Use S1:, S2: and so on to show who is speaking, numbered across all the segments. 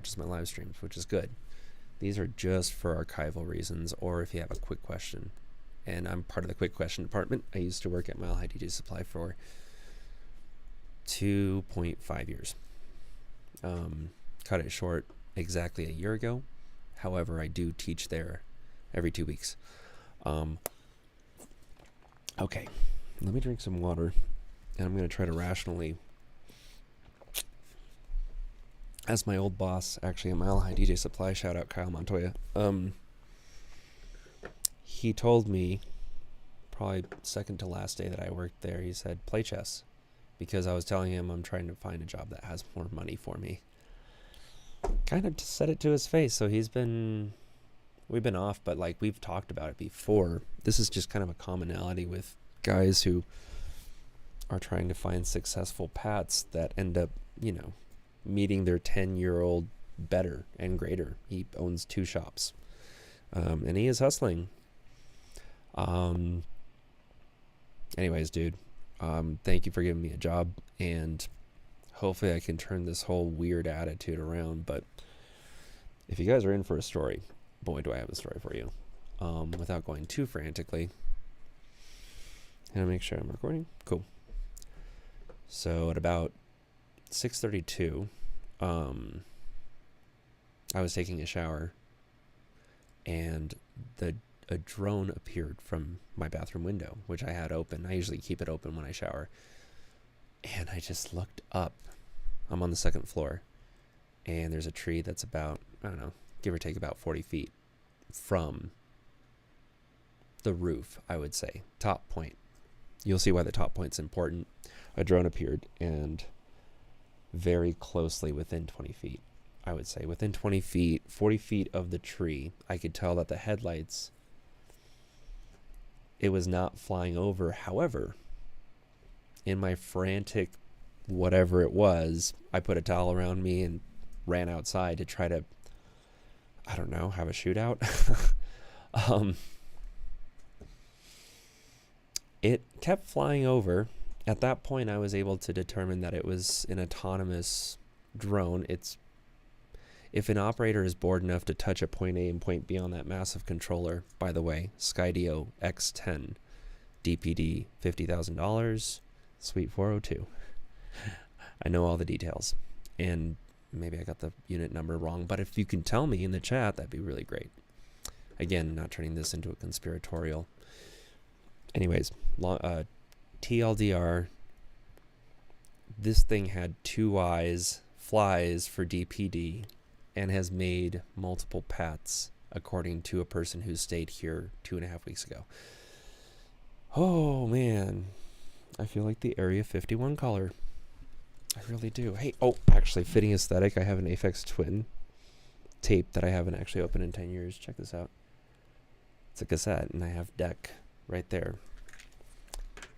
S1: watches my live streams, which is good. These are just for archival reasons, or if you have a quick question. And I'm part of the quick question department. I used to work at Mile High DJ Supply for 2.5 years. Cut it short exactly a year ago. However, I do teach there every 2 weeks. Okay, let me drink some water, and I'm going to try to rationally, as my old boss, actually at Mile High DJ Supply, shout out Kyle Montoya, he told me, probably second to last day that I worked there, he said, play chess, because I was telling him I'm trying to find a job that has more money for me. Kind of said it to his face, so we've been off, but like we've talked about it before. This is just kind of a commonality with guys who are trying to find successful paths that end up, meeting their 10-year-old better and greater. He owns 2 shops, and he is hustling. Anyways, dude, thank you for giving me a job, and hopefully I can turn this whole weird attitude around. But if you guys are in for a story, boy, do I have a story for you. Without going too frantically. Can I make sure I'm recording? Cool. So at about 6:32, I was taking a shower, and a drone appeared from my bathroom window, which I had open. I usually keep it open when I shower. And I just looked up. I'm on the 2nd floor, and there's a tree that's about, I don't know, give or take about 40 feet from the roof, I would say. Top point. You'll see why the top point's important. A drone appeared, and very closely within 20 feet, I would say, within 20 feet, 40 feet of the tree, I could tell that the headlights, it was not flying over. However, in my frantic whatever it was, I put a towel around me and ran outside to try to, I don't know, have a shootout. It kept flying over. At that point, I was able to determine that it was an autonomous drone. If an operator is bored enough to touch a point A and point B on that massive controller, by the way, Skydio X10, DPD, $50,000, Suite 402. I know all the details, and maybe I got the unit number wrong, but if you can tell me in the chat, that'd be really great. Again, not turning this into a conspiratorial. Anyways, TLDR, this thing had 2 eyes, flies for DPD, and has made multiple pats, according to a person who stayed here 2.5 weeks ago. Oh, man. I feel like the Area 51 caller. I really do. Hey, actually, fitting aesthetic, I have an Aphex Twin tape that I haven't actually opened in 10 years. Check this out. It's a cassette, and I have deck right there.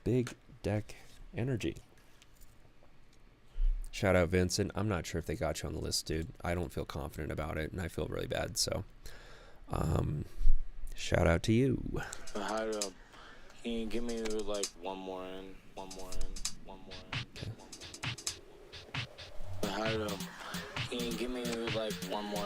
S1: Big deck energy. Shout out Vincent. I'm not sure if they got you on the list, dude. I don't feel confident about it, and I feel really bad. So, shout out to you.
S2: Hi, can you give me like one more in? Okay. Hi, can you give me like one more?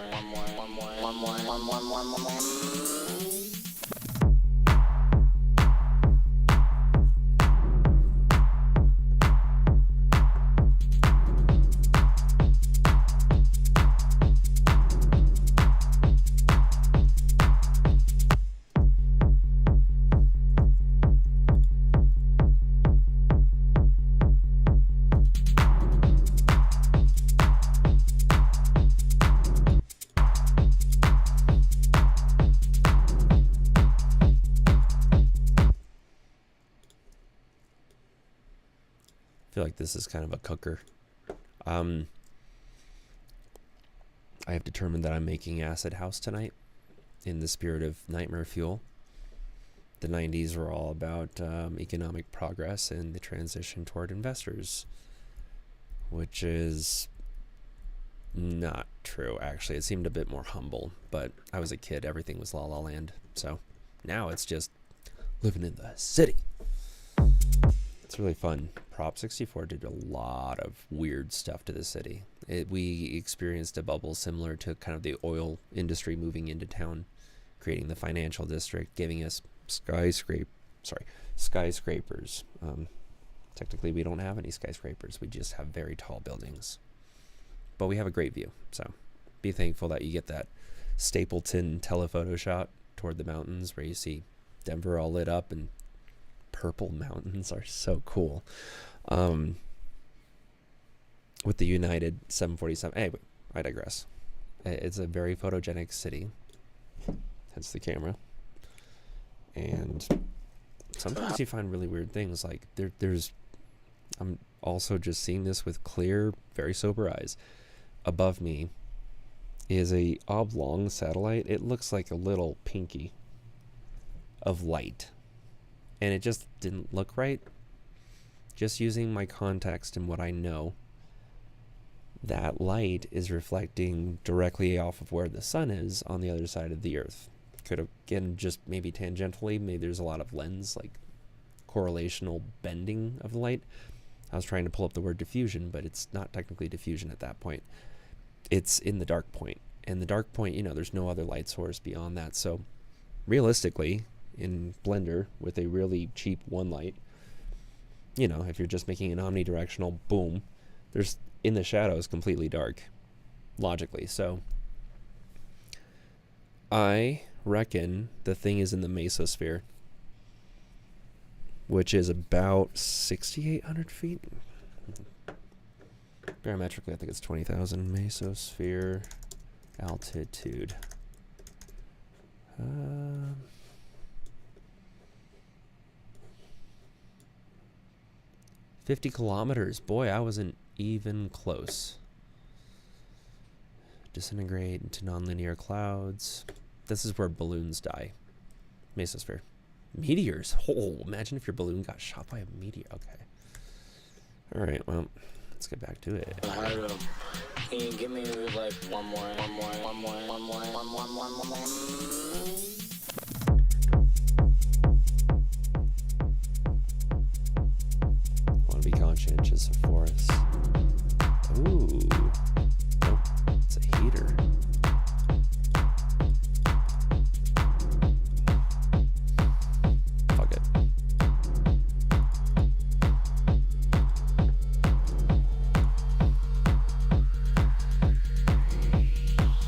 S1: I feel like this is kind of a cooker. I have determined that I'm making Acid House tonight in the spirit of Nightmare Fuel. The 90s were all about economic progress and the transition toward investors, which is not true, actually. It seemed a bit more humble, but I was a kid. Everything was La La Land. So now it's just living in the city. It's really fun. Prop 64 did a lot of weird stuff to the city. We experienced a bubble similar to kind of the oil industry moving into town, creating the financial district, giving us skyscrapers. Technically, we don't have any skyscrapers. We just have very tall buildings. But we have a great view, so be thankful that you get that Stapleton telephoto shot toward the mountains where you see Denver all lit up, and purple mountains are so cool. With the United 747. Anyway, I digress. It's a very photogenic city, hence the camera. And sometimes you find really weird things. Like I'm also just seeing this with clear, very sober eyes. Above me is a oblong satellite. It looks like a little pinky of light, and it just didn't look right. Just using my context and what I know, that light is reflecting directly off of where the sun is on the other side of the earth. Could have, again, just maybe tangentially, maybe there's a lot of lens, like correlational bending of the light. I was trying to pull up the word diffusion, but it's not technically diffusion at that point. It's in the dark point. And the dark point, there's no other light source beyond that. So realistically, in Blender, with a really cheap one light, if you're just making an omnidirectional, boom, there's in the shadows completely dark, logically. So I reckon the thing is in the mesosphere, which is about 6,800 feet. Barometrically, I think it's 20,000. Mesosphere altitude. 50 kilometers. Boy, I wasn't even close. Disintegrate into nonlinear clouds. This is where balloons die. Mesosphere. Meteors. Oh, imagine if your balloon got shot by a meteor. Okay. All right, well, let's get back to it.
S2: Can you give me like one more?
S1: Want to be conscientious of forests. Ooh. Nope. It's a heater. Fuck it.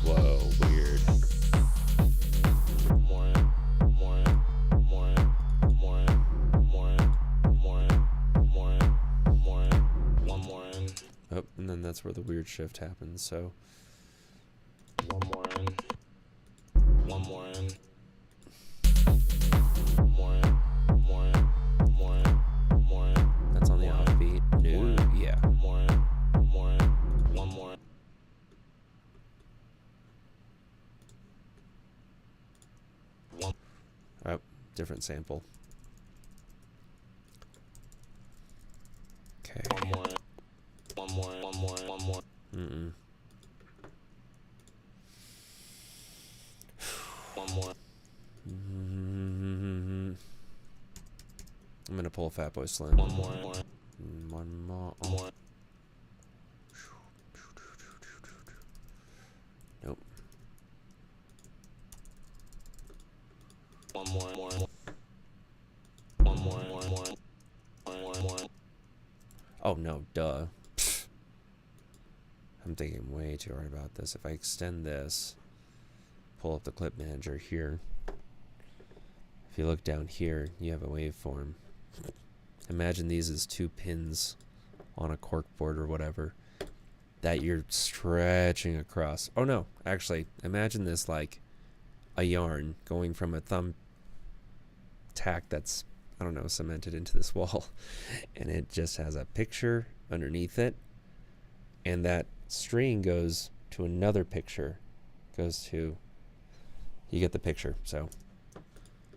S1: Whoa, weird. Oh, and then that's where the weird shift happens, so.
S2: One more in.
S1: That's on the offbeat. No, yeah.
S2: One more.
S1: Oh, different sample. Okay.
S2: One more.
S1: Mm-mm.
S2: One more.
S1: Mm-hmm. I'm gonna pull a Fatboy Slim.
S2: One more.
S1: One more.
S2: One more.
S1: Nope.
S2: One more.
S1: Oh no, duh. Pfft. I'm thinking way too hard about this. If I extend this, pull up the clip manager here. If you look down here, you have a waveform. Imagine these as two pins on a cork board or whatever that you're stretching across. Oh no, actually, imagine this like a yarn going from a thumb tack that's, I don't know, cemented into this wall, and it just has a picture underneath it, and that string goes to another picture, you get the picture. So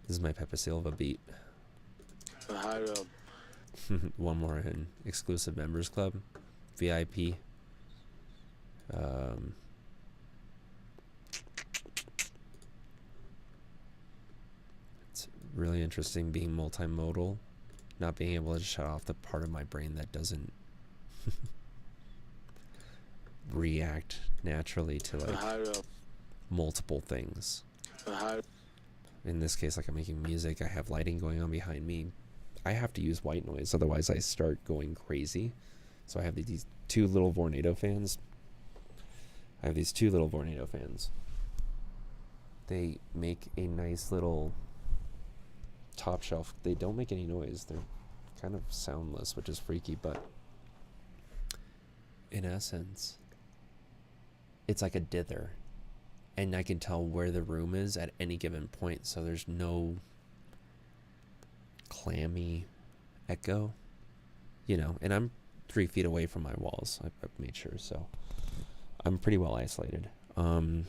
S1: this is my Pepe Silva beat. One more in exclusive members club, VIP. It's really interesting being multimodal not being able to shut off the part of my brain that doesn't react naturally to like multiple things. In this case, like I'm making music, I have lighting going on behind me. I have to use white noise, otherwise I start going crazy. So I have these two little Vornado fans. They make a nice little top shelf. They don't make any noise. They're kind of soundless, which is freaky, but in essence, it's like a dither. And I can tell where the room is at any given point, so there's no clammy echo, and I'm 3 feet away from my walls. I've made sure, so I'm pretty well isolated. And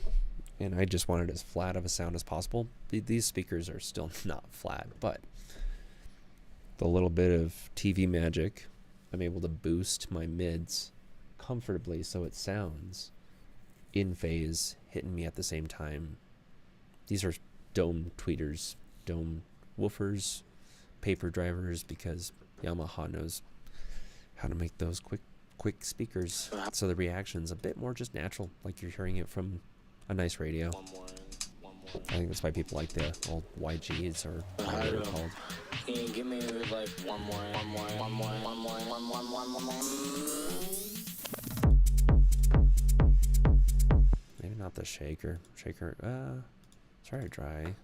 S1: I just wanted as flat of a sound as possible. These speakers are still not flat, but the little bit of TV magic, I'm able to boost my mids comfortably so it sounds in phase, hitting me at the same time. These are dome tweeters, dome woofers, paper drivers, because Yamaha knows how to make those quick speakers, so the reaction's a bit more just natural, like you're hearing it from a nice radio. I think that's why people like the old YGs or whatever they're called.
S2: Can you give me like one more?
S1: Maybe not the shaker. It's very dry.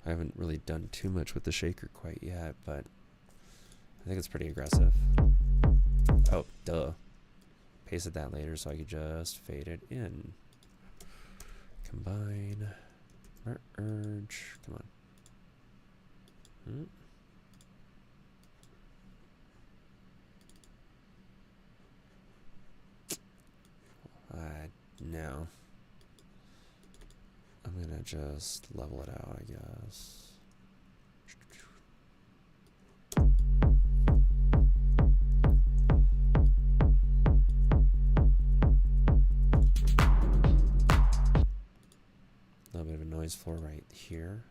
S1: I haven't really done too much with the shaker quite yet, but I think it's pretty aggressive. Oh, duh. Pasted that later so I could just fade it in. Combine. Merge. Come on. No. I'm gonna just level it out, I guess. A little bit of a noise floor right here.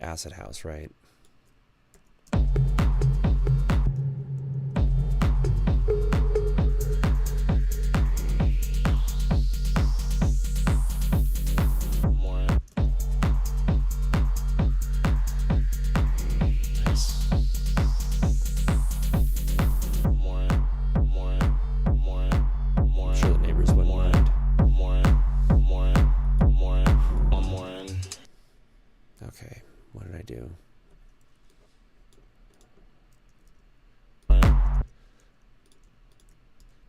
S1: Acid house, right?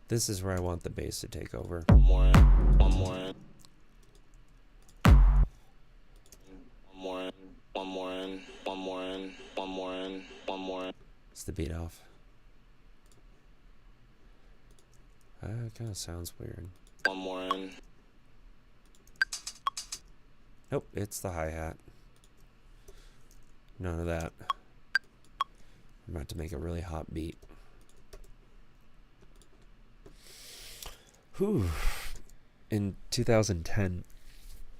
S1: This is where I want the bass to take over.
S2: One more.
S1: It's the beat off. It kind of sounds weird.
S2: One more in.
S1: Nope, it's the hi-hat. None of that. I'm about to make a really hot beat. Whew. In 2010,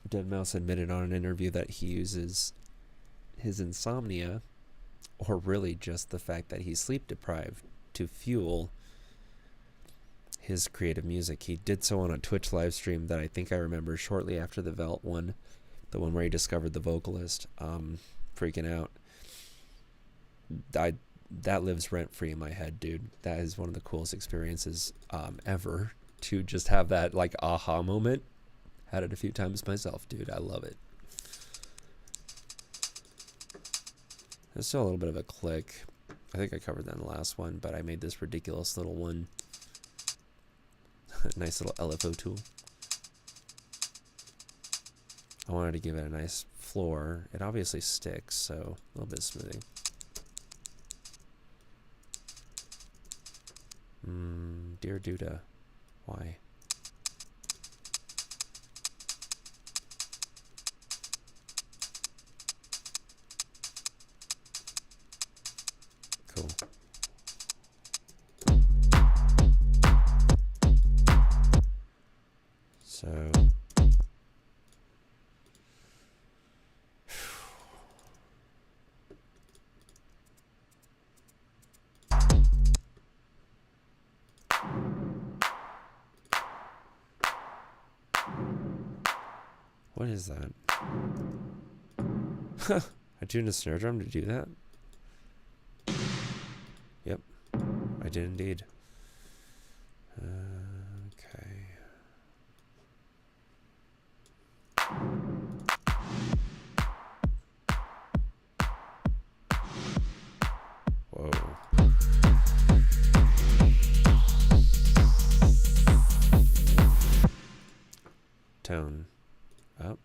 S1: deadmau5 admitted on an interview that he uses his insomnia, or really just the fact that he's sleep deprived, to fuel his creative music. He did so on a Twitch live stream that I think I remember shortly after the Velt one, the one where he discovered the vocalist, freaking out. That lives rent free in my head, dude. That is one of the coolest experiences ever. To just have that like aha moment. Had it a few times myself, dude. I love it. There's still a little bit of a click. I think I covered that in the last one, but I made this ridiculous little one. Nice little LFO tool. I wanted to give it a nice floor. It obviously sticks, so a little bit of smoothing. Dear Duda, why? Cool. So what is that? I tuned a snare drum to do that? Yep, I did indeed. Okay. Whoa. Tone up.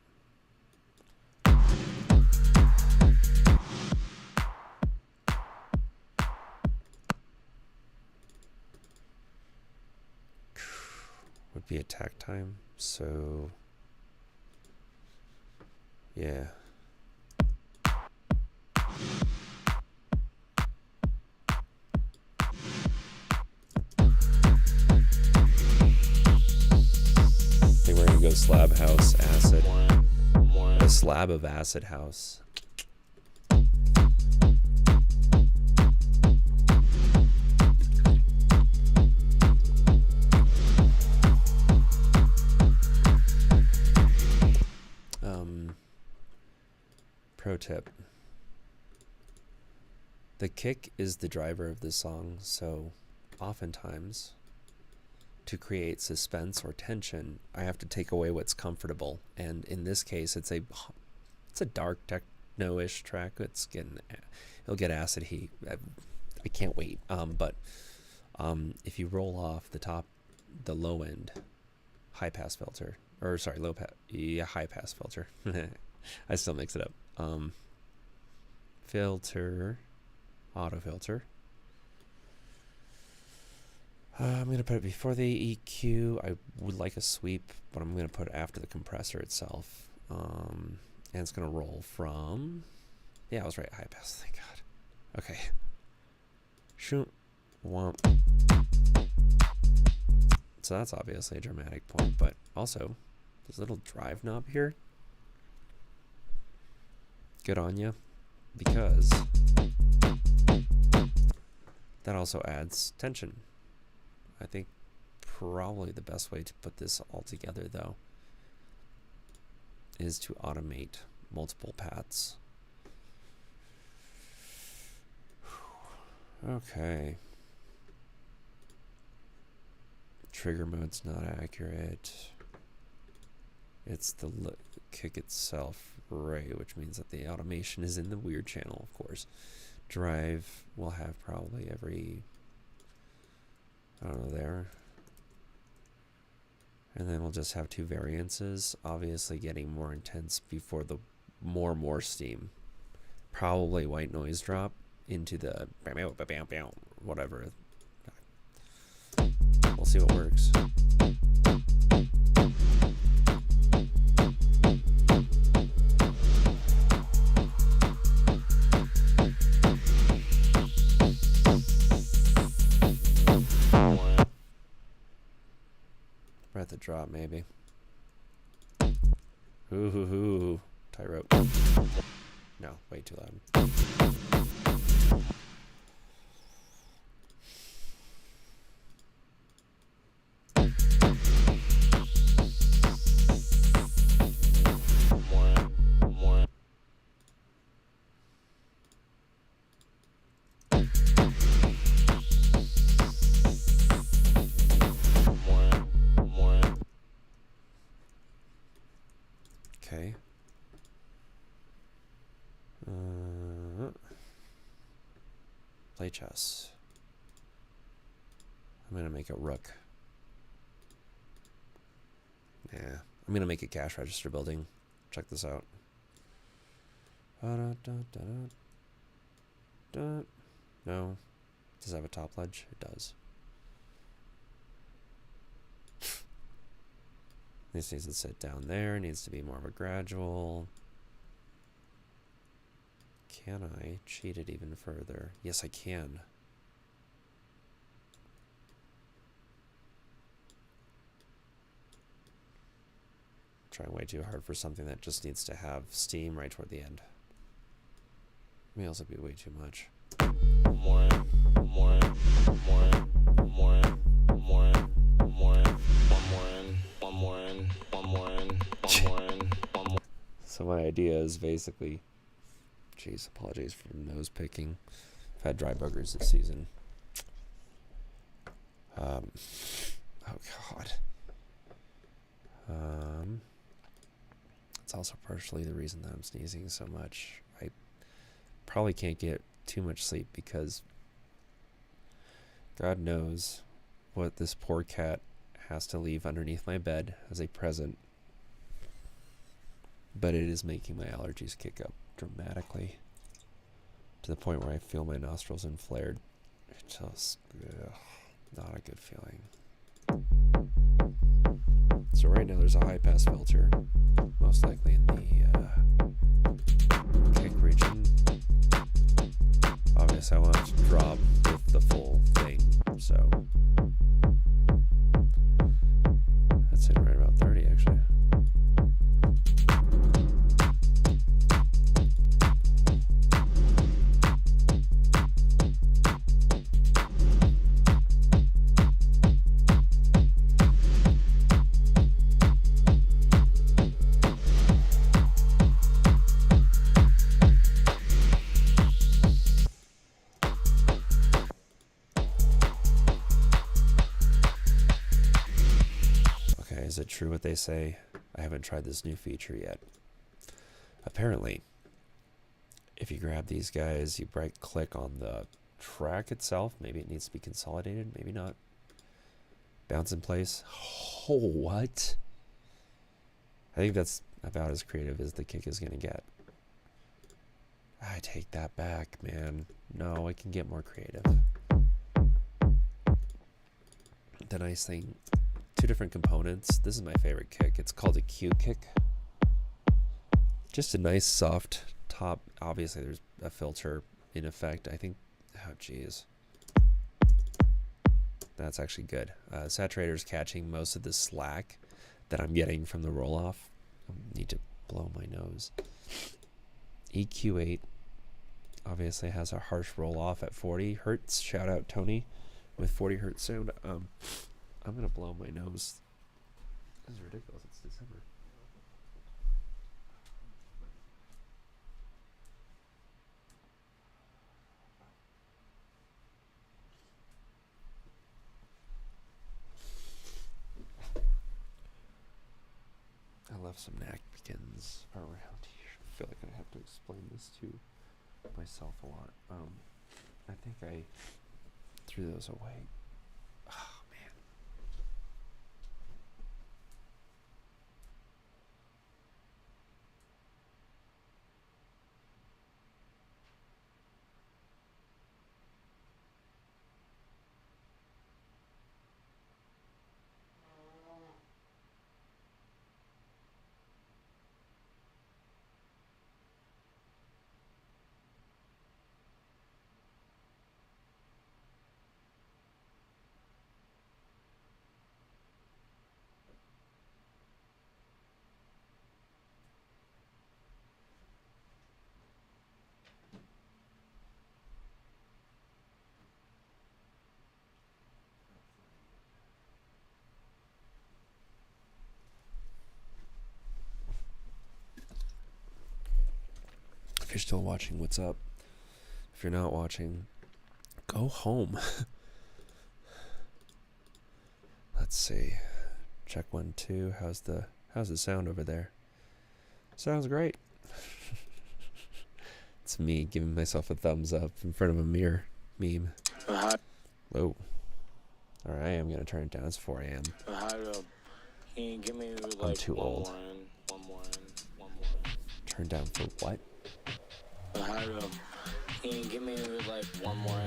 S1: Would be attack time, so yeah. I think we're gonna go slab house acid. A slab of acid house. Pro tip. The kick is the driver of the song, so oftentimes to create suspense or tension, I have to take away what's comfortable. And in this case, it's a dark techno-ish track. It'll get acid heat. I can't wait. But if you roll off the low end high pass filter, or sorry, high pass filter. I still mix it up. Filter, auto filter. I'm going to put it before the EQ. I would like a sweep, but I'm going to put it after the compressor itself. And it's going to roll from... Yeah, I was right. High pass. Thank God. Okay. Shoot. Womp. So that's obviously a dramatic point, but also this little drive knob here. Good on you, because that also adds tension. I think probably the best way to put this all together, though, is to automate multiple paths. Okay. Trigger mode's not accurate. It's the kick itself, right, which means that the automation is in the weird channel, of course. Drive will have probably every, I don't know, there. And then we'll just have two variances, obviously getting more intense before the more steam. Probably white noise drop into the whatever. We'll see what works. Breath of drop, maybe. Ooh, tightrope. No, way too loud. Okay. Play chess. I'm gonna make a rook. Yeah, I'm gonna make a cash register building. Check this out. No. Does it have a top ledge? It does. This needs to sit down there. It needs to be more of a gradual. Can I cheat it even further? Yes, I can. Trying way too hard for something that just needs to have steam right toward the end. May also be way too much. So my idea is basically, jeez, apologies for nose picking. I've had dry boogers this season. Oh God. It's also partially the reason that I'm sneezing so much. I probably can't get too much sleep because God knows what this poor cat has to leave underneath my bed as a present. But it is making my allergies kick up dramatically to the point where I feel my nostrils inflared. It's just not a good feeling. So right now there's a high pass filter, most likely in the kick region. Obviously I want it to drop with the full thing, so that's it right about 30 actually. Is it true what they say? I haven't tried this new feature yet. Apparently, if you grab these guys, you right click on the track itself. Maybe it needs to be consolidated, maybe not. Bounce in place. Oh, what? I think that's about as creative as the kick is going to get. I take that back, man. No, I can get more creative. The nice thing, two different components. This is my favorite kick. It's called a Q kick. Just a nice soft top. Obviously there's a filter in effect. I think, oh geez. That's actually good. Saturator's catching most of the slack that I'm getting from the roll off. I need to blow my nose. EQ8 obviously has a harsh roll off at 40 hertz. Shout out Tony with 40 hertz sound. I'm gonna blow my nose. This is ridiculous. It's December. I left some napkins around here. I feel like I have to explain this to myself a lot. I think I threw those away. Oh man. If you're still watching, what's up? If you're not watching, go home. Let's see. Check 1, 2. How's the sound over there? Sounds great. It's me giving myself a thumbs up in front of a mirror meme. Whoa. Alright, I am gonna turn it down. It's 4 a.m.
S2: Can you give me like
S1: I'm too old.
S2: one more in?
S1: Turn down for what?
S2: Can you give me like one more?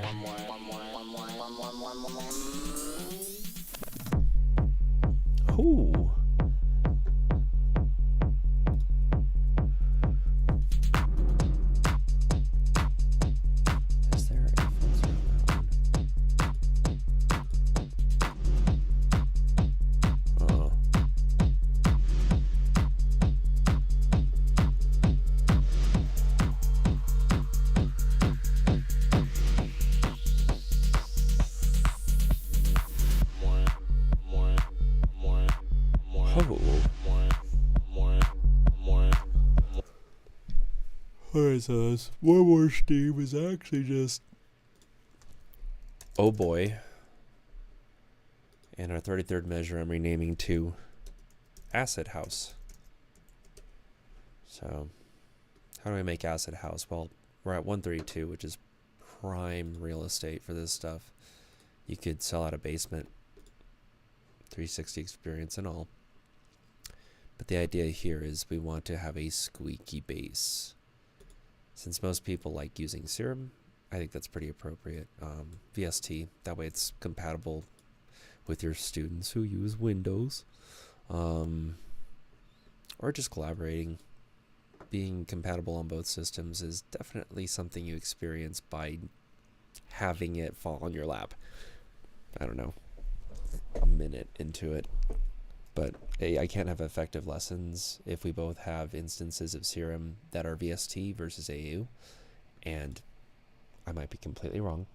S1: Ooh. Is there a filter on that one? Oh. Alright, so this one more steam is actually just oh boy. And our 33rd measure I'm renaming to Acid House. So how do I make Acid House? Well, we're at 132, which is prime real estate for this stuff. You could sell out a basement, 360 experience and all. But the idea here is we want to have a squeaky base. Since most people like using Serum, I think that's pretty appropriate. VST, that way it's compatible with your students who use Windows. Or just collaborating. Being compatible on both systems is definitely something you experience by having it fall on your lap. I don't know, a minute into it. But I can't have effective lessons if we both have instances of Serum that are VST versus AU. And I might be completely wrong.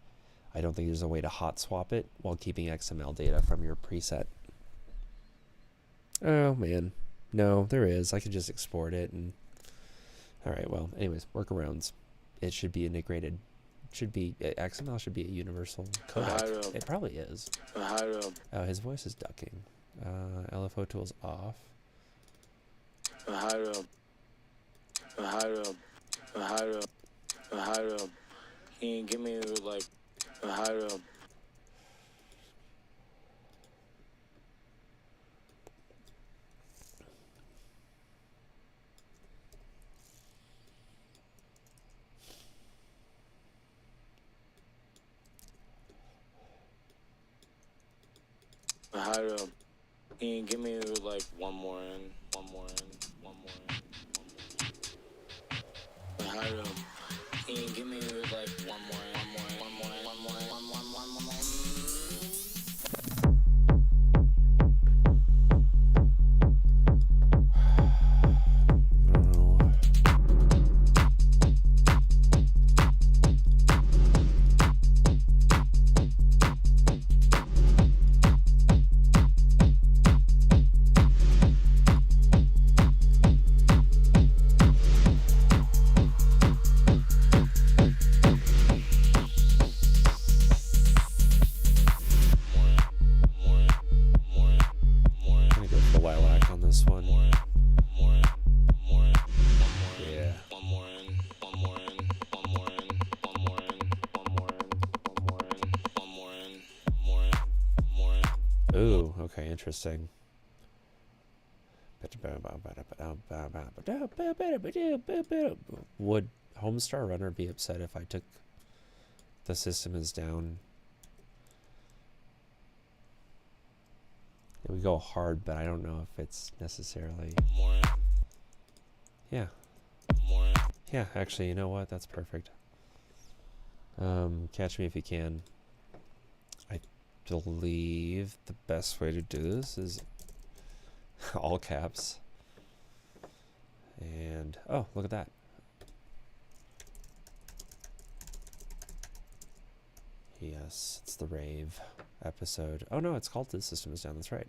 S1: I don't think there's a way to hot swap it while keeping XML data from your preset. Oh, man. No, there is. I could just export it. And all right, well, anyways, workarounds. It should be integrated. XML should be a universal codec. It probably is. Oh, his voice is ducking. LFO tools off.
S2: Can you give me like can you give me like one more? Can you give me like one more?
S1: Ooh, okay, interesting. Would Homestar Runner be upset if I took the system is down? It would go hard, but I don't know if it's necessarily... Yeah. Yeah, actually, you know what? That's perfect. Catch me if you can. I believe the best way to do this is all caps. And, oh, look at that. Yes, it's the rave episode. Oh no, it's called The System is Down, that's right.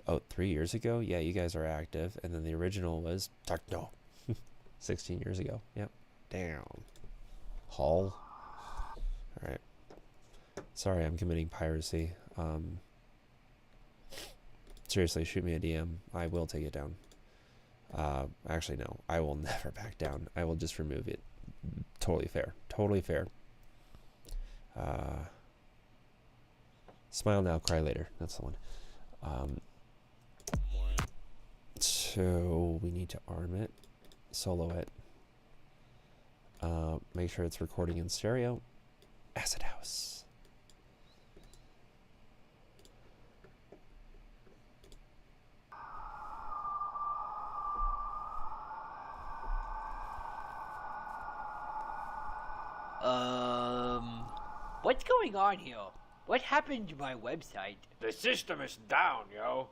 S1: Oh, 3 years ago? Yeah, you guys are active. And then the original was Techno. 16 years ago. Yep. Damn. Hull. Alright. Sorry, I'm committing piracy. Seriously, shoot me a DM. I will take it down. Actually, no. I will never back down. I will just remove it. Totally fair. Totally fair. Smile now, cry later. That's the one. So we need to arm it, solo it. Make sure it's recording in stereo. Acid House.
S3: What's going on here? What happened to my website?
S2: The system is down, yo.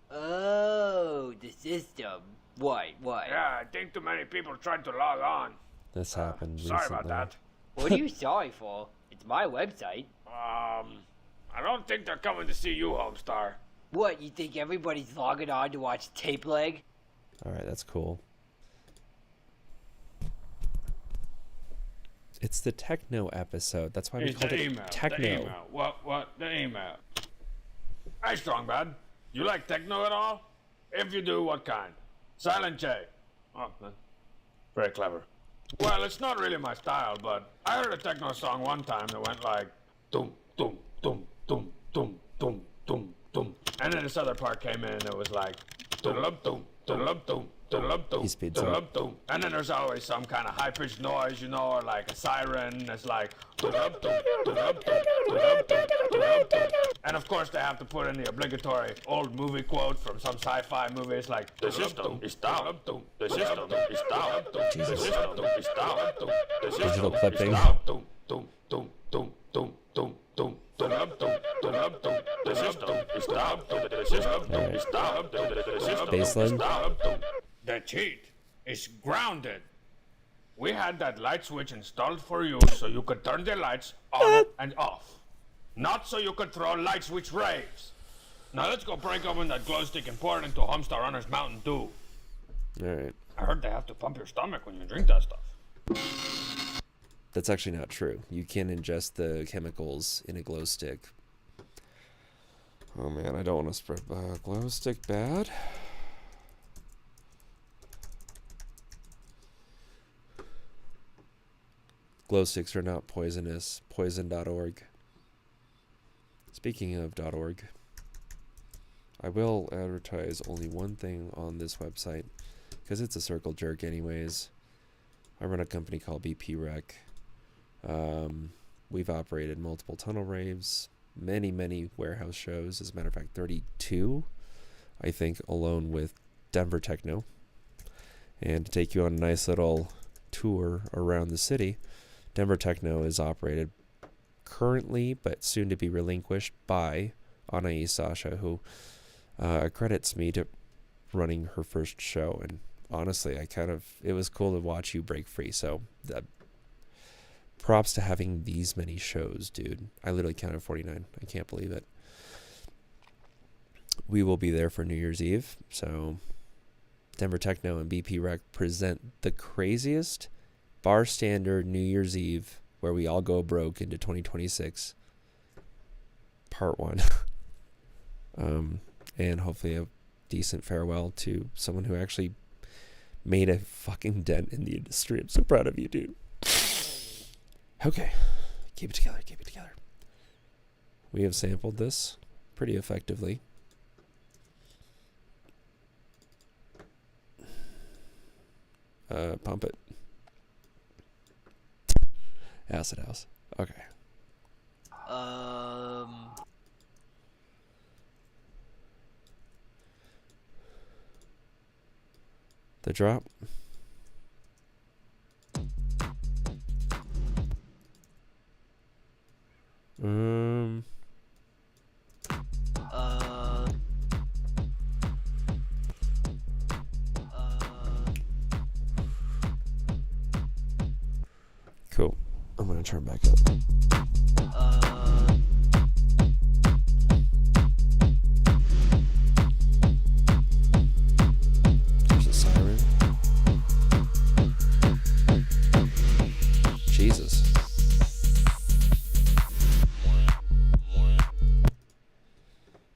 S3: Oh, the system. What?
S2: Yeah, I think too many people tried to log on.
S1: This happened
S2: Sorry
S1: recently.
S2: about that.
S3: What are you sorry for? It's my website.
S2: I don't think they're coming to see you, Homestar.
S3: What, you think everybody's logging on to watch Tape Leg?
S1: Alright, that's cool. It's the techno episode. That's why we
S2: It's
S1: called
S2: the
S1: it
S2: email.
S1: techno.
S2: The email. What? The email. Hey, Strongbad. You like techno at all? If you do, what kind? Silent J. Oh, very clever. Well, it's not really my style, but I heard a techno song one time that went like dum dum dum dum dum dum dum dum, and then this other part came in and it was like dum dum dum dum.
S1: He speeds up.
S2: And then there's always some kind of high-pitched noise, you know, or like a siren. It's like, and of course they have to put in the obligatory old movie quote from some sci-fi movie. It's like, the system is down. The system is down. The system is down.
S1: Digital clipping.
S2: The system is down. The system is down.
S1: Baseline.
S2: The cheat is grounded. We had that light switch installed for you so you could turn the lights on and off. Not so you could throw light switch raves. Now let's go break open that glow stick and pour it into Homestar Runner's Mountain Dew.
S1: Alright.
S2: I heard they have to pump your stomach when you drink that stuff.
S1: That's actually not true. You can ingest the chemicals in a glow stick. Oh man, I don't want to spread glow stick bad. Glow sticks are not poisonous. Poison.org. Speaking of .org, I will advertise only one thing on this website because it's a circle jerk anyways. I run a company called BPREC. We've operated multiple tunnel raves, many warehouse shows. As a matter of fact, 32, I think, alone with Denver Techno. And to take you on a nice little tour around the city, Denver Techno is operated currently, but soon to be relinquished by Anais Sasha, who credits me to running her first show. And honestly, it was cool to watch you break free. So props to having these many shows, dude. I literally counted 49. I can't believe it. We will be there for New Year's Eve. So Denver Techno and BPREC present the craziest bar standard New Year's Eve where we all go broke into 2026 part 1. And hopefully a decent farewell to someone who actually made a fucking dent in the industry. I'm so proud of you, dude. Okay, keep it together. We have sampled this pretty effectively. Pump it. Acid House. Okay. The drop. Cool. I'm gonna turn back up. There's a siren. Jesus.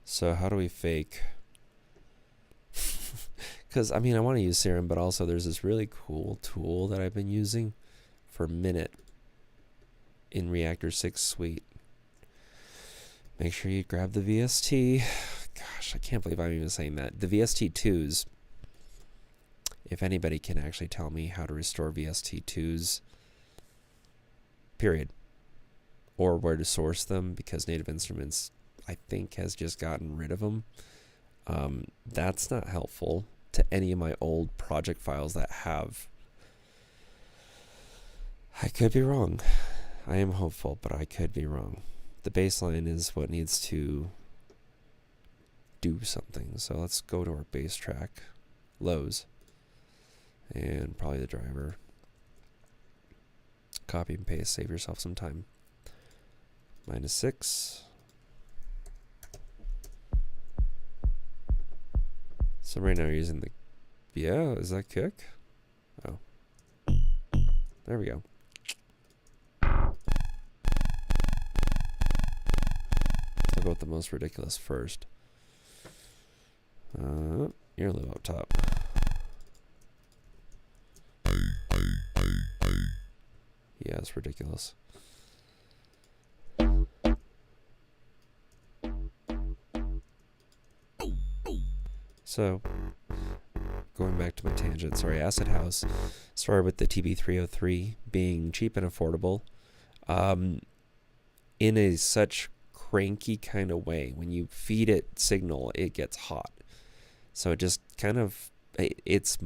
S1: So how do we fake? Because, I mean, I want to use serum, but also there's this really cool tool that I've been using for a minute in Reactor 6 Suite. Make sure you grab the VST. Gosh, I can't believe I'm even saying that. The VST2s, if anybody can actually tell me how to restore VST2s period. Or where to source them, because Native Instruments, I think, has just gotten rid of them. That's not helpful to any of my old project files that have. I could be wrong. I am hopeful, but I could be wrong. The baseline is what needs to do something. So let's go to our bass track, lows, and probably the driver. Copy and paste, save yourself some time. -6. So right now we're using the, yeah, is that kick? Oh, there we go. I'll go with the most ridiculous first. You're a little up top. Yeah, it's ridiculous. So, going back to my tangent, sorry, Acid House started with the TB303 being cheap and affordable. In a such cranky kind of way. When you feed it signal, it gets hot. So it just kind of, it's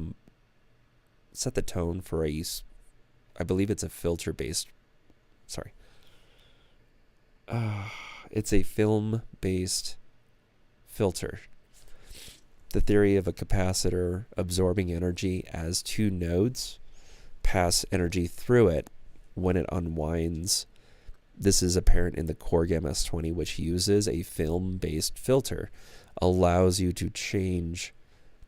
S1: set the tone for I believe it's a filter-based, sorry. It's a film-based filter. The theory of a capacitor absorbing energy as two nodes pass energy through it when it unwinds. This is apparent in the Korg MS-20, which uses a film-based filter, allows you to change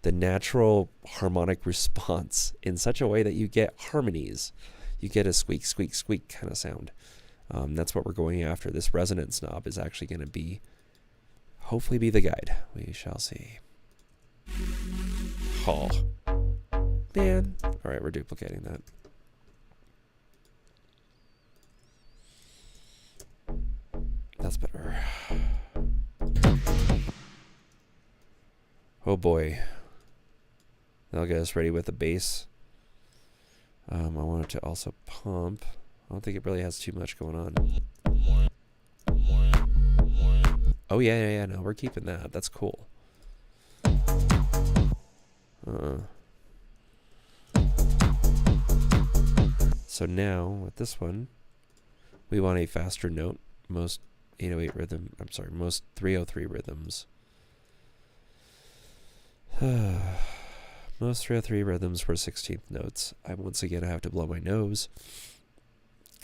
S1: the natural harmonic response in such a way that you get harmonies. You get a squeak, squeak, squeak kind of sound. That's what we're going after. This resonance knob is actually going to hopefully be the guide. We shall see. Oh, man. All right, we're duplicating that. That's better. Oh boy. That'll get us ready with the bass. I want it to also pump. I don't think it really has too much going on. Oh yeah, no, we're keeping that. That's cool. So now with this one, we want a faster note. Most 808 rhythm, most 303 rhythms. Most 303 rhythms were 16th notes. I once again have to blow my nose.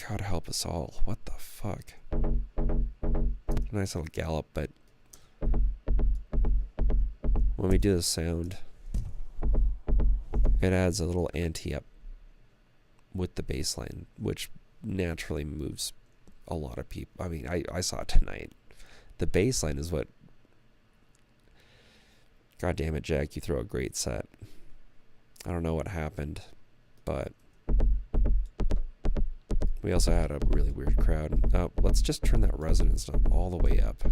S1: God help us all. What the fuck? Nice little gallop, but when we do the sound, it adds a little anti-up with the bass line, which naturally moves a lot of people. I mean, I saw it tonight. The bass line is what... God damn it, Jack, you throw a great set. I don't know what happened, but we also had a really weird crowd. Let's just turn that resonance knob all the way up.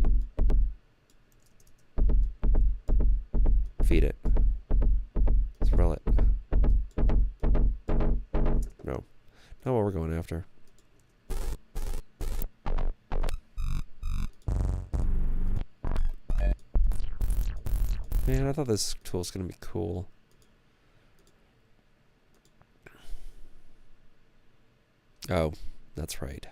S1: Feed it. Thrill it. No. Not what we're going after. Man, I thought this tool was going to be cool. Oh, that's right.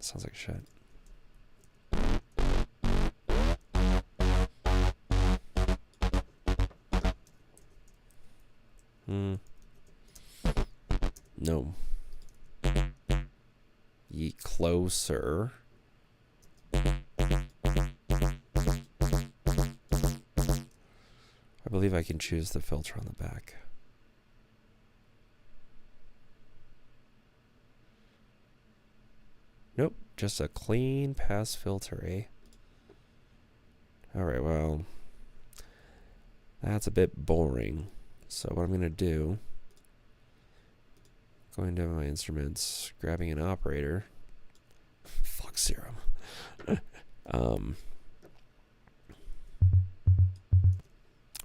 S1: Sounds like shit. No. Ye closer. I believe I can choose the filter on the back. Nope, just a clean pass filter, eh? Alright, well, that's a bit boring. So what I'm going to do, going to my instruments, grabbing an operator. Fuck serum.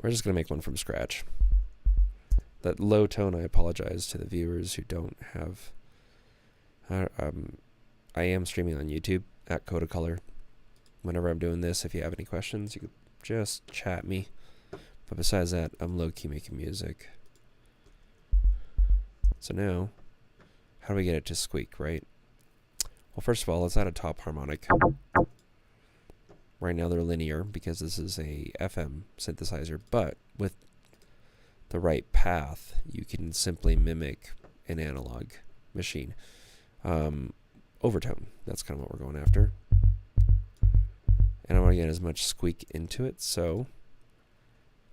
S1: We're just going to make one from scratch. that low tone, I apologize to the viewers who don't have... I am streaming on YouTube at Codakolor. Whenever I'm doing this, if you have any questions, you could just chat me. But besides that, I'm low-key making music. So now, how do we get it to squeak, right? Well, first of all, let's add a top harmonic. Right now they're linear because this is a FM synthesizer, but with the right path, you can simply mimic an analog machine. Overtone, that's kind of what we're going after. And I want to get as much squeak into it, so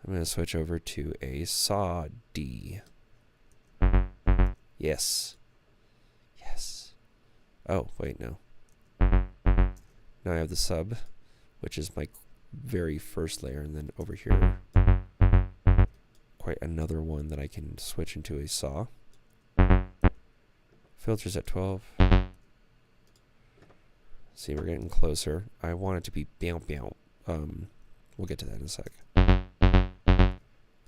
S1: I'm going to switch over to a saw D. Yes. Yes. Oh, wait, no. Now I have the sub, which is my very first layer, and then over here, quite another one that I can switch into a saw. Filters at 12. See, we're getting closer. I want it to be bow bow. We'll get to that in a sec.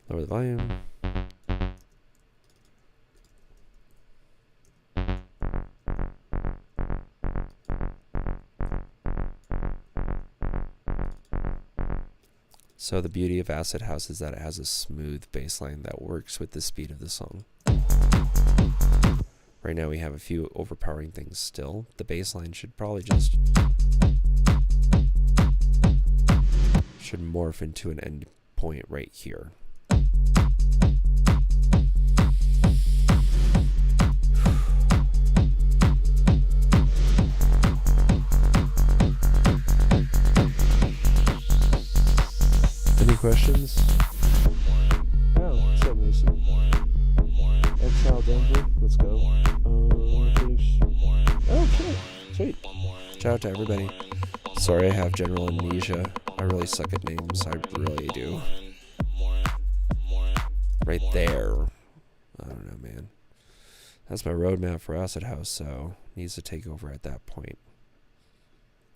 S1: Lower the volume. So the beauty of Acid House is that it has a smooth bass line that works with the speed of the song. Right now we have a few overpowering things still. The bass line should probably just... should morph into an end point right here. Any questions? Oh, what's up, Mason? Exile Denver, let's go. Oh, shit. Sweet. Shout out to everybody. Sorry I have general amnesia. I really suck at names. I really do. Right there. I don't know, man. That's my roadmap for Acid House, so needs to take over at that point.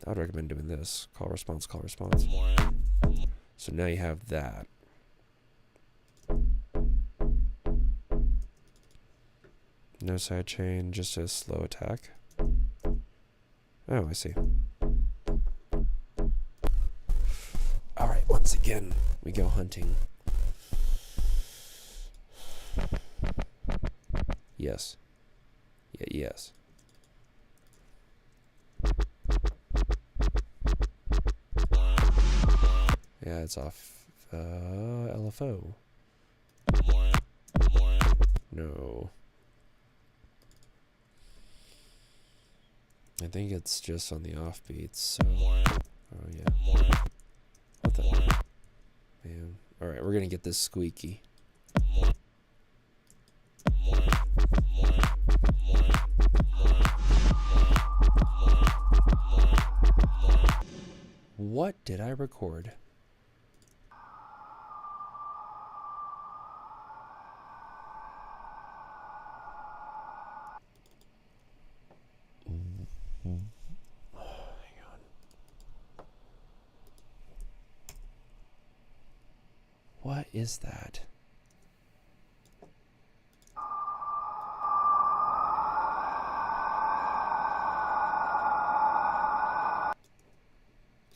S1: I would recommend doing this. Call response, call response. So now you have that. No sidechain, just a slow attack. Oh, I see. Alright, once again, we go hunting. Yes. Yeah, yes. Yeah, it's off LFO. No. I think it's just on the offbeats, so... Oh, yeah. What the hell? Man. Alright, we're gonna get this squeaky. What did I record? Hang on. What is that?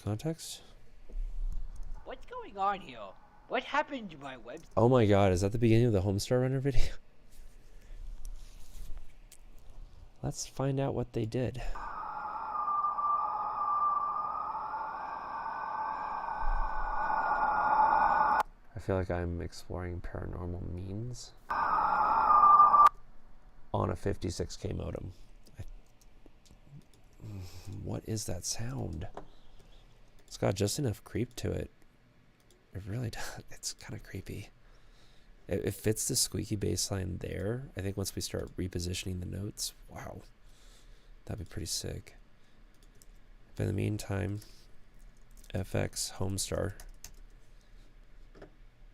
S1: Context?
S3: What's going on here? What happened to my web?
S1: Oh my god, is that the beginning of the Homestar Runner video? Let's find out what they did. I feel like I'm exploring paranormal memes on a 56K modem. What is that sound? It's got just enough creep to it. It really does. It's kind of creepy. It fits the squeaky bass line there. I think once we start repositioning the notes, wow, that'd be pretty sick. But in the meantime, FX Homestar.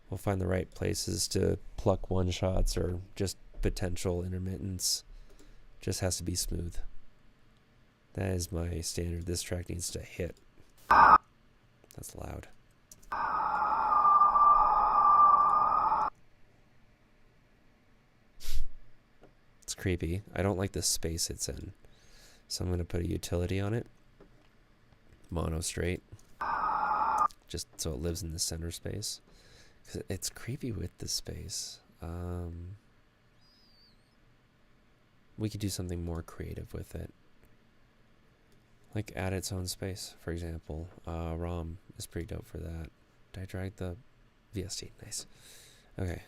S1: We'll find the right places to pluck one shots or just potential intermittence. Just has to be smooth. That is my standard. This track needs to hit. That's loud. creepy. I don't like the space it's in. So I'm going to put a utility on it. Mono straight. Just so it lives in the center space. 'Cause it's creepy with the space. We could do something more creative with it. Like add its own space, for example. ROM is pretty dope for that. Did I drag the VST? Nice. Okay.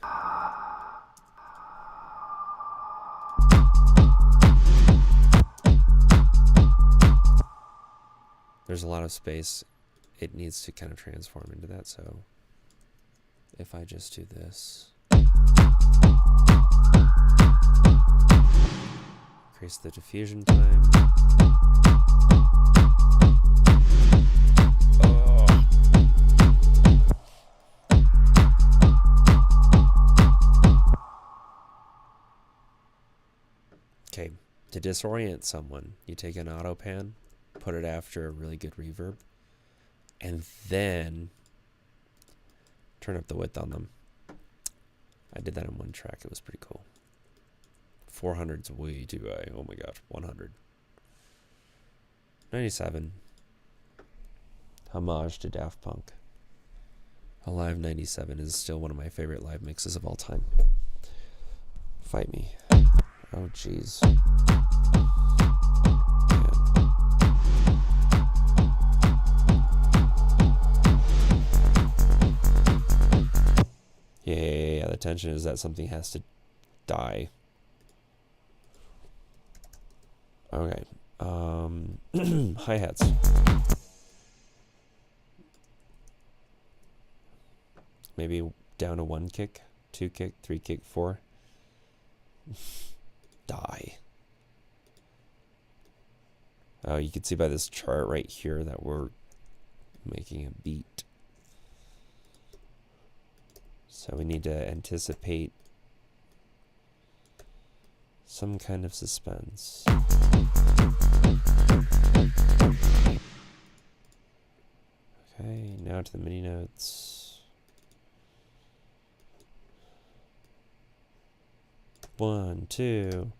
S1: There's a lot of space. It needs to kind of transform into that, so if I just do this, increase the diffusion time. Okay, to disorient someone, you take an auto pan, put it after a really good reverb, and then turn up the width on them. I did that in one track. It was pretty cool. 400's way too high. Oh my gosh, 100. 97. Homage to Daft Punk. Alive 97 is still one of my favorite live mixes of all time. Fight me. Oh jeez. Yeah, the tension is that something has to die. Okay. Hi-hats. Maybe down to 1 kick, 2 kick, 3 kick, 4. Die. Oh, you can see by this chart right here that we're making a beat. So we need to anticipate some kind of suspense. Okay, now to the MIDI notes. 1, 2,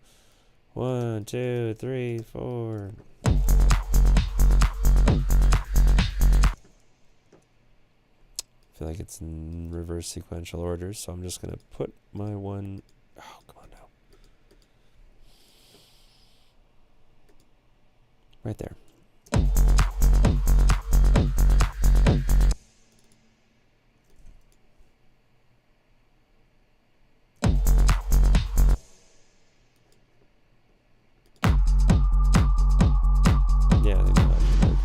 S1: 1, 2, 3, 4. I feel like it's in reverse sequential order, so I'm just gonna put my one. Oh, come on now. Right there. Yeah, I think that should work.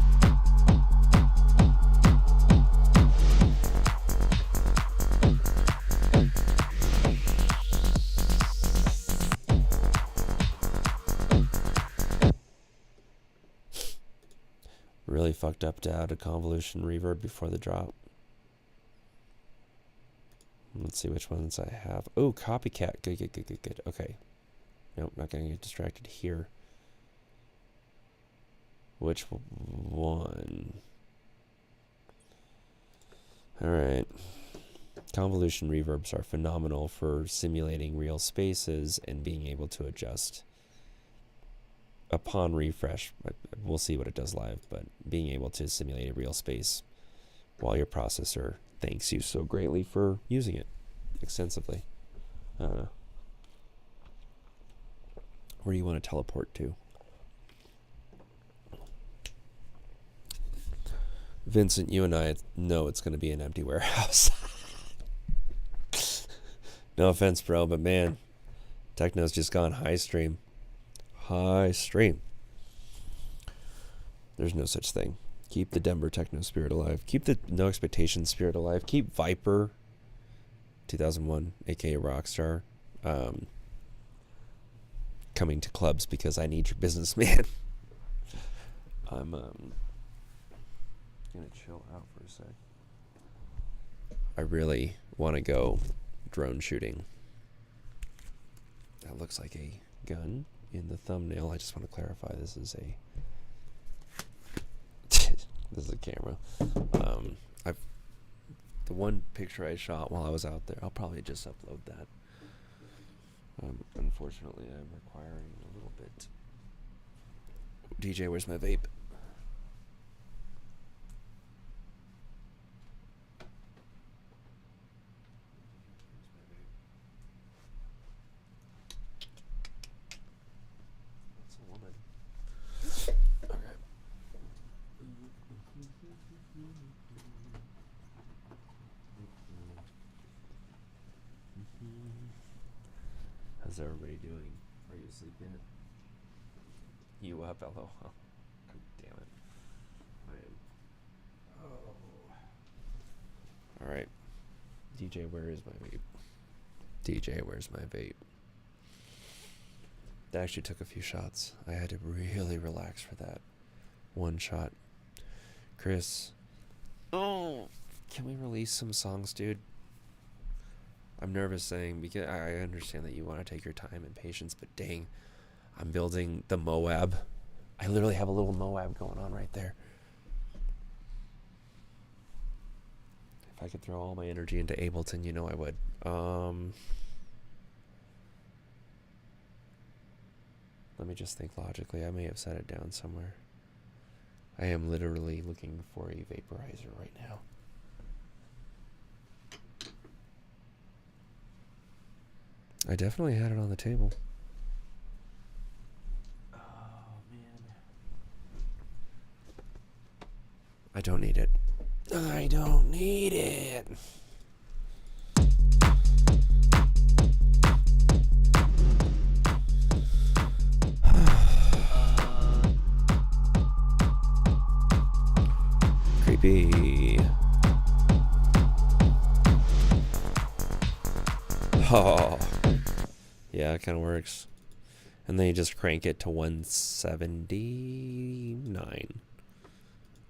S1: Really fucked up to add a convolution reverb before the drop. Let's see which ones I have. Oh, copycat. Good, good, good, good, good. Okay. Nope, not gonna get distracted here. Which one? Alright. Convolution reverbs are phenomenal for simulating real spaces and being able to adjust upon refresh. We'll see what it does live, but being able to simulate a real space while your processor thanks you so greatly for using it extensively. I don't know. Where do you want to teleport to? Vincent, you and I know it's going to be an empty warehouse. No offense, bro, but man, techno's just gone high stream. High stream. There's no such thing. Keep the Denver techno spirit alive. Keep the No Expectations spirit alive. Keep Viper 2001, aka Rockstar, coming to clubs because I need your business, man. I'm gonna chill out for a sec. I really want to go drone shooting. That looks like a gun in the thumbnail. I just want to clarify this is a this is a camera. The one picture I shot while I was out there, I'll probably just upload that. Unfortunately, I'm requiring a little bit. DJ, where's my vape? That's a woman. Okay. How's everybody doing? Are you asleep yet? You up, LOL? Oh, God damn it. I am. Oh. Alright. DJ, where is my vape? DJ, where's my vape? That actually took a few shots. I had to really relax for that. One shot. Chris. Oh, can we release some songs, dude? I'm nervous saying, because I understand that you want to take your time and patience, but dang, I'm building the Moab. I literally have a little Moab going on right there. If I could throw all my energy into Ableton, you know I would. Let me just think logically. I may have set it down somewhere. I am literally looking for a vaporizer right now. I definitely had it on the table. Oh, man. I don't need it. I don't need it. Creepy. Oh. Yeah, it kind of works. And then you just crank it to 179.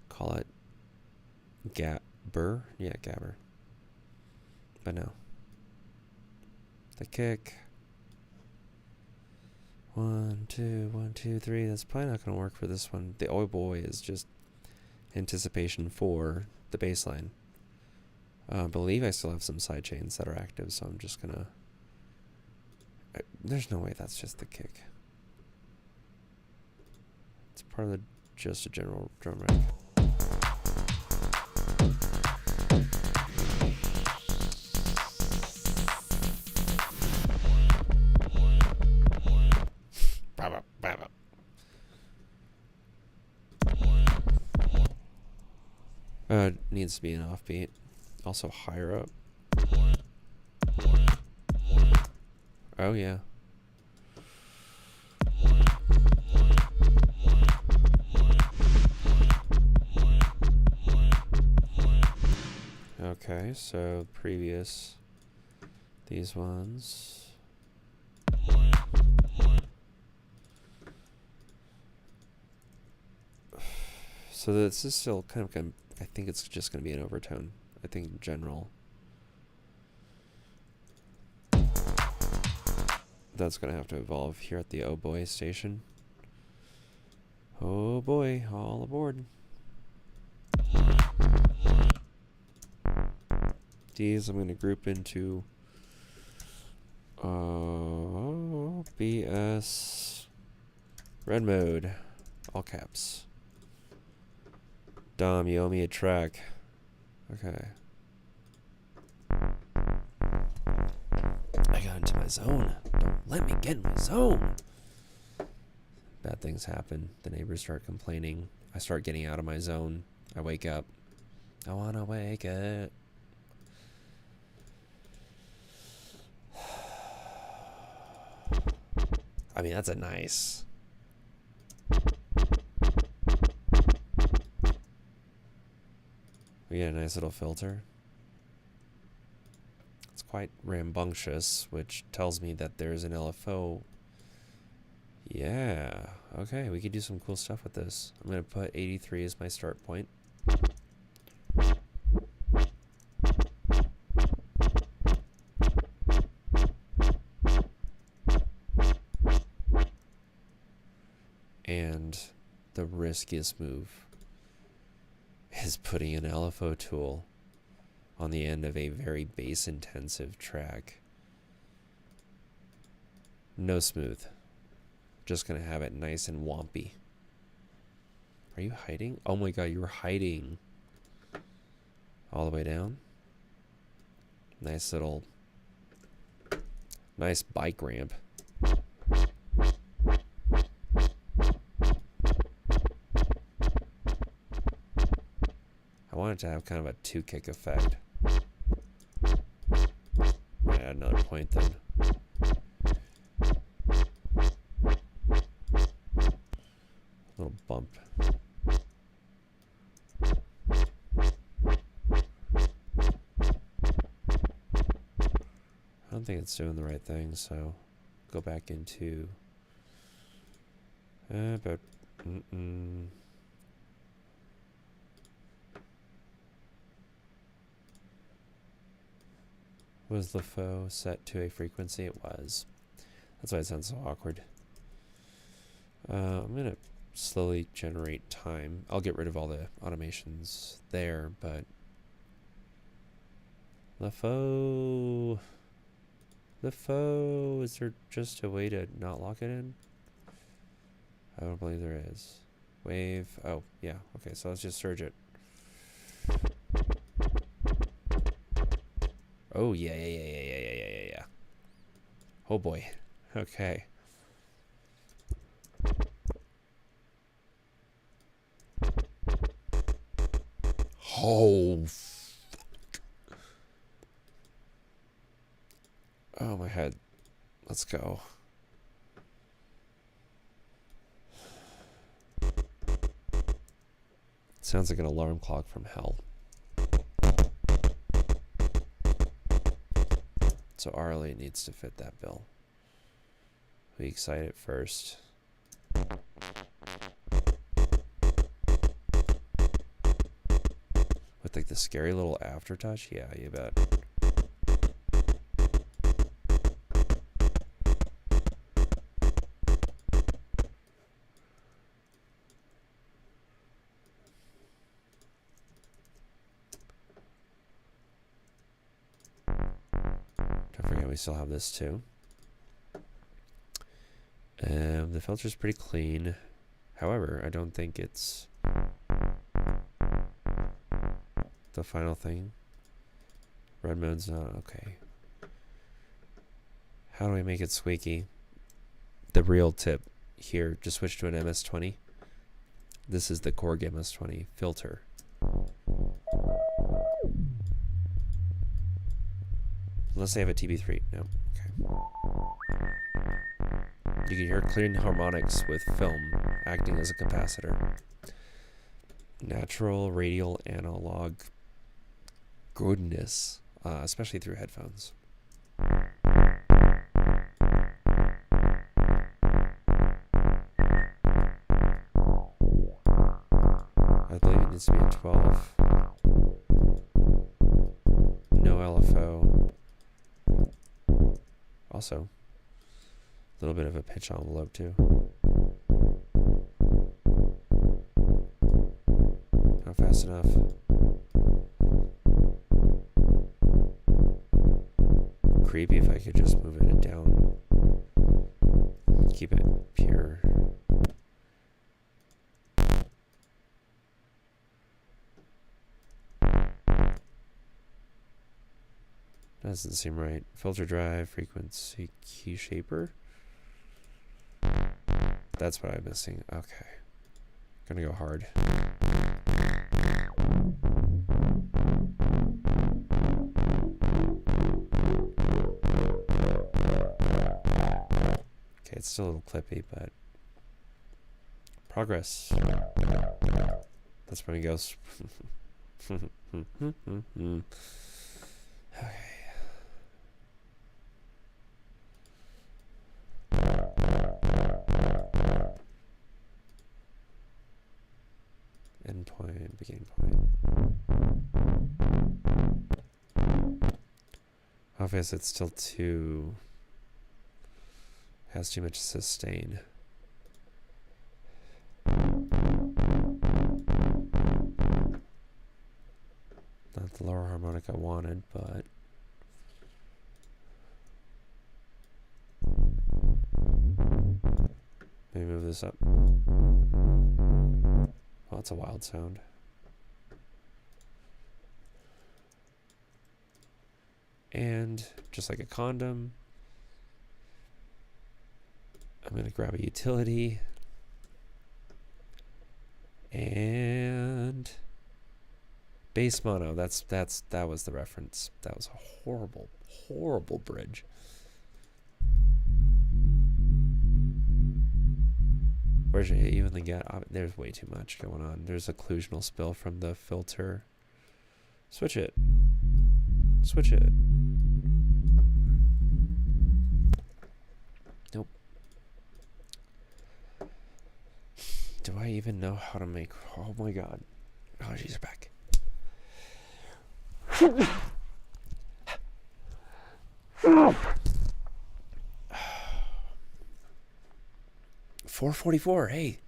S1: Call it Gabber. Yeah, Gabber. But no. The kick. 1, 2, 1, 2, 3. That's probably not going to work for this one. The oh boy is just anticipation for the bass line. I believe I still have some side chains that are active, so I'm just going to... There's no way that's just the kick. It's part of just a general drum rack. Needs to be an offbeat. Also higher up. Oh yeah. Okay, so previous, these ones. So this is still kind of, I think it's just going to be an overtone. I think in general. That's going to have to evolve here at the oh boy station. Oh boy, all aboard. These I'm going to group into BS red mode, all caps. Dom, you owe me a track. Okay. I got into my zone. Don't let me get in my zone. Bad things happen. The neighbors start complaining. I start getting out of my zone. I wake up. I want to wake up. I mean, that's a nice... We get a nice little filter. It's quite rambunctious, which tells me that there's an LFO. Yeah, okay, we could do some cool stuff with this. I'm going to put 83 as my start point. And the riskiest move is putting an LFO tool on the end of a very bass intensive track. No smooth. Just gonna have it nice and wompy. Are you hiding? Oh my god, you were hiding. All the way down. Nice little... Nice bike ramp. I want it to have kind of a 2-kick effect. Might add another point then. Little bump. I don't think it's doing the right thing, so go back into about was LFO set to a frequency? It was. That's why it sounds so awkward. I'm gonna slowly generate time. I'll get rid of all the automations there, but LFO, is there just a way to not lock it in? I don't believe there is. Wave. Oh, yeah. Okay, so let's just surge it. Oh, yeah. Oh, boy. Okay. Oh, oh, my head. Let's go. Sounds like an alarm clock from hell. So RLE needs to fit that bill. We excite it first. With like the scary little aftertouch? Yeah, you bet. Don't forget we still have this too. The filter's pretty clean. However, I don't think it's the final thing. Red mode's not okay. How do I make it squeaky? The real tip here, just switch to an MS-20. This is the Korg MS-20 filter. Unless they have a TB3. No. Okay. You can hear clean harmonics with film acting as a capacitor. Natural radial analog goodness, especially through headphones. I believe it needs to be a 12. No LFO. Also, a little bit of a pitch envelope too. Not fast enough. Creepy if I could just move it down. Keep it pure. Doesn't seem right. Filter drive, frequency key shaper. That's what I'm missing. Okay. Gonna go hard. Okay, it's still a little clippy, but progress. That's when it goes. Okay. End point, beginning point. Obviously, it's still too... has too much sustain. Not the lower harmonic I wanted, but... this up. Well, that's a wild sound. And just like a condom, I'm going to grab a utility. And bass mono. That was the reference. That was a horrible, horrible bridge. Where's your hit you in the gap? There's way too much going on. There's occlusional spill from the filter. Switch it. Switch it. Nope. Do I even know how to make... Oh my god. Oh, she's back. 444. Hey,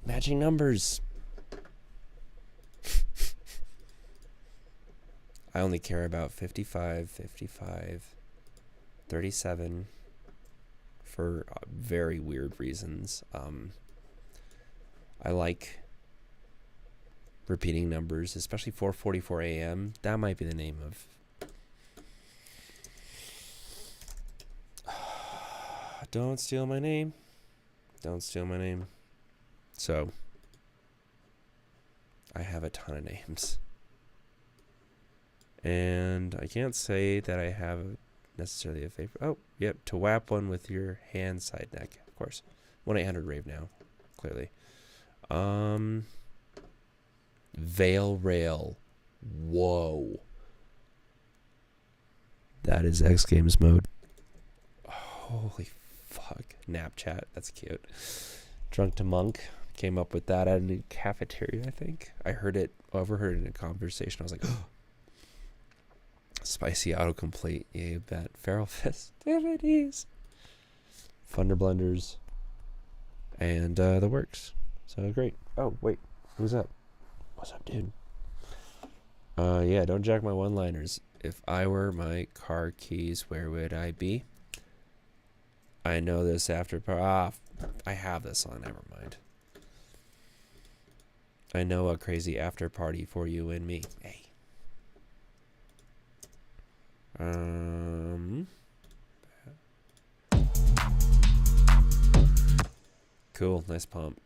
S1: matching numbers. I only care about 55, 55, 37 for very weird reasons. I like repeating numbers, especially 4:44 a.m. That might be the name of... Don't steal my name. Don't steal my name. So, I have a ton of names. And I can't say that I have necessarily a favorite. Oh, yep. To whap one with your hand side neck, of course. 1-800-RAVE now, clearly. Veil Rail. Whoa. That is X Games mode. Holy fuck. Nap chat. That's cute. Drunk to Monk came up with that at a cafeteria, I think. I overheard it in a conversation. I was like, oh. Spicy autocomplete. Yeah, you bet. Feral festivities. Thunder blenders. And the works. So great. Oh, wait. Who's up? What's up, dude? Yeah, don't jack my one-liners. If I were my car keys, where would I be? I know this after... I have this on. Never mind. I know a crazy after party for you and me. Hey. Cool. Nice pump.